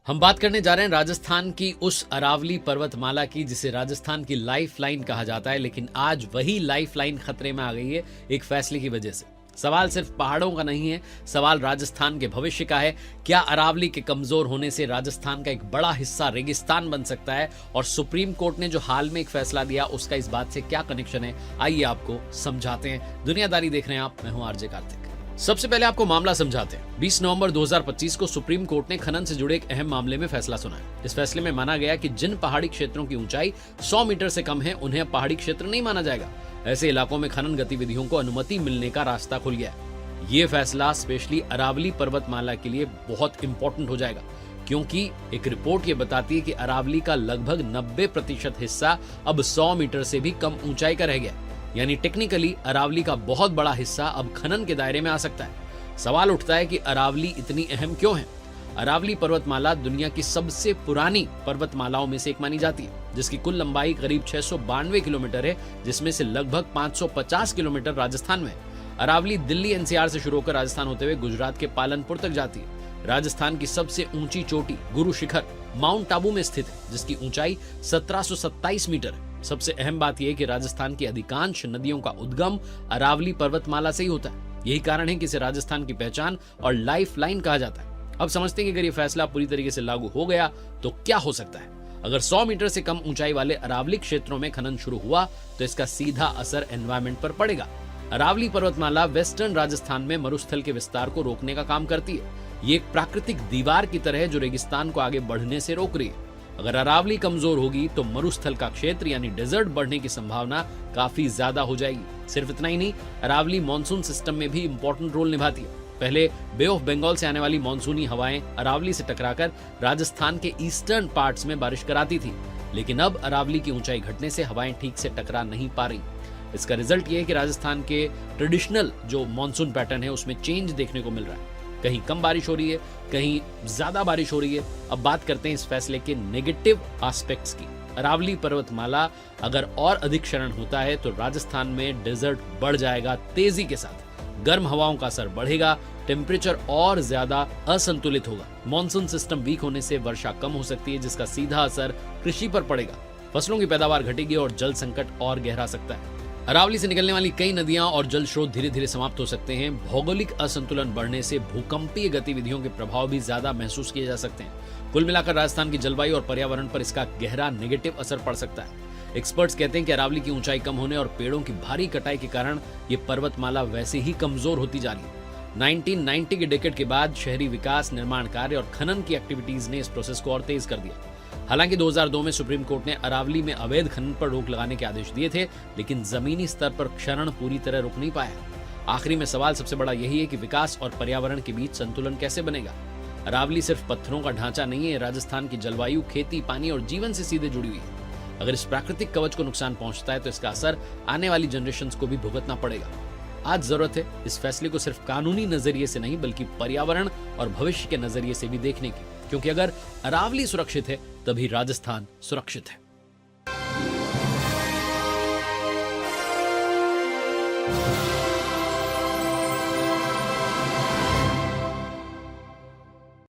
हम बात करने जा रहे हैं राजस्थान की उस अरावली पर्वतमाला की जिसे राजस्थान की लाइफ लाइन कहा जाता है, लेकिन आज वही लाइफ लाइन खतरे में आ गई है एक फैसले की वजह से। सवाल सिर्फ पहाड़ों का नहीं है, सवाल राजस्थान के भविष्य का है। क्या अरावली के कमजोर होने से राजस्थान का एक बड़ा हिस्सा रेगिस्तान बन सकता है? और सुप्रीम कोर्ट ने जो हाल में एक फैसला दिया उसका इस बात से क्या कनेक्शन है, आइए आपको समझाते हैं। दुनियादारी देख रहे हैं आप, मैं हूं आरजे कार्तिक। सबसे पहले आपको मामला समझाते हैं। 20 नवंबर 2025 को सुप्रीम कोर्ट ने खनन से जुड़े एक अहम मामले में फैसला सुनाया। इस फैसले में माना गया कि जिन पहाड़ी क्षेत्रों की ऊंचाई 100 मीटर से कम है उन्हें अब पहाड़ी क्षेत्र नहीं माना जाएगा। ऐसे इलाकों में खनन गतिविधियों को अनुमति मिलने का रास्ता खुल गया है। ये फैसला स्पेशली अरावली पर्वतमाला के लिए बहुत इंपॉर्टेंट हो जाएगा, क्योंकि एक रिपोर्ट ये बताती है कि अरावली का लगभग 90% हिस्सा अब 100 मीटर से भी कम ऊंचाई का रह गया। यानी टेक्निकली अरावली का बहुत बड़ा हिस्सा अब खनन के दायरे में आ सकता है। सवाल उठता है कि अरावली इतनी अहम क्यों है? अरावली पर्वतमाला दुनिया की सबसे पुरानी पर्वतमालाओं में से एक मानी जाती है, जिसकी कुल लंबाई करीब 692 किलोमीटर है, जिसमें से लगभग 550 किलोमीटर राजस्थान में है। अरावली दिल्ली एनसीआर से शुरू होकर राजस्थान होते हुए गुजरात के पालनपुर तक जाती है। राजस्थान की सबसे ऊंची चोटी गुरु शिखर माउंट आबू में स्थित है, जिसकी ऊंचाई 1727 मीटर है। सबसे अहम बात यह है कि राजस्थान की अधिकांश नदियों का उद्गम अरावली पर्वतमाला से ही होता है। यही कारण है कि इसे राजस्थान की पहचान और लाइफ लाइन कहा जाता है। अब समझते हैं कि अगर ये फैसला पूरी तरीके से लागू हो गया तो क्या हो सकता है। अगर 100 मीटर से कम ऊंचाई वाले अरावली क्षेत्रों में खनन शुरू हुआ तो इसका सीधा असर एनवायरमेंट पर पड़ेगा। अरावली पर्वतमाला वेस्टर्न राजस्थान में मरुस्थल के विस्तार को रोकने का काम करती है। ये एक प्राकृतिक दीवार की तरह है जो रेगिस्तान को आगे बढ़ने से रोक रही है। अगर अरावली कमजोर होगी तो मरुस्थल का क्षेत्र यानी डेजर्ट बढ़ने की संभावना काफी ज्यादा हो जाएगी। सिर्फ इतना ही नहीं, अरावली मॉनसून सिस्टम में भी इंपॉर्टेंट रोल निभाती है। पहले बे ऑफ बंगाल से आने वाली मानसूनी हवाएं अरावली से टकराकर राजस्थान के ईस्टर्न पार्ट्स में बारिश कराती थी, लेकिन अब अरावली की ऊंचाई घटने से हवाएं ठीक से टकरा नहीं पा रही। इसका रिजल्ट ये है कि राजस्थान के ट्रेडिशनल जो मानसून पैटर्न है उसमें चेंज देखने को मिल रहा है। कहीं कम बारिश हो रही है, कहीं ज्यादा बारिश हो रही है। अब बात करते हैं इस फैसले के नेगेटिव एस्पेक्ट्स की। अरावली पर्वतमाला अगर और अधिक क्षरण होता है तो राजस्थान में डेजर्ट बढ़ जाएगा तेजी के साथ, गर्म हवाओं का असर बढ़ेगा, टेम्परेचर और ज्यादा असंतुलित होगा। मॉनसून सिस्टम वीक होने से वर्षा कम हो सकती है, जिसका सीधा असर कृषि पर पड़ेगा। फसलों की पैदावार घटेगी और जल संकट और गहरा सकता है। अरावली से निकलने वाली कई नदियां और जल स्रोत धीरे धीरे समाप्त हो सकते हैं। भौगोलिक असंतुलन बढ़ने से भूकंपीय गतिविधियों के प्रभाव भी ज्यादा महसूस किए जा सकते हैं। कुल मिलाकर राजस्थान की जलवायु और पर्यावरण पर इसका गहरा नेगेटिव असर पड़ सकता है। एक्सपर्ट्स कहते हैं कि अरावली की ऊंचाई कम होने और पेड़ों की भारी कटाई के कारण ये पर्वतमाला वैसे ही कमजोर होती जा रही है। 1990 के डेकेड के बाद शहरी विकास, निर्माण कार्य और खनन की एक्टिविटीज ने इस प्रोसेस को और तेज कर दिया। हालांकि 2002 में सुप्रीम कोर्ट ने अरावली में अवैध खनन पर रोक लगाने के आदेश दिए थे, लेकिन जमीनी स्तर पर क्षरण पूरी तरह रुक नहीं पाया। आखिरी में सवाल सबसे बड़ा यही है कि विकास और पर्यावरण के बीच संतुलन कैसे बनेगा। अरावली सिर्फ पत्थरों का ढांचा नहीं है, राजस्थान की जलवायु, खेती, पानी और जीवन से सीधे जुड़ी हुई है। अगर इस प्राकृतिक कवच को नुकसान पहुंचता है तो इसका असर आने वाली जनरेशंस को भी भुगतना पड़ेगा। आज जरूरत है इस फैसले को सिर्फ कानूनी नजरिए से नहीं बल्कि पर्यावरण और भविष्य के नजरिए से भी देखने की, क्योंकि अगर अरावली सुरक्षित है तभी राजस्थान सुरक्षित है।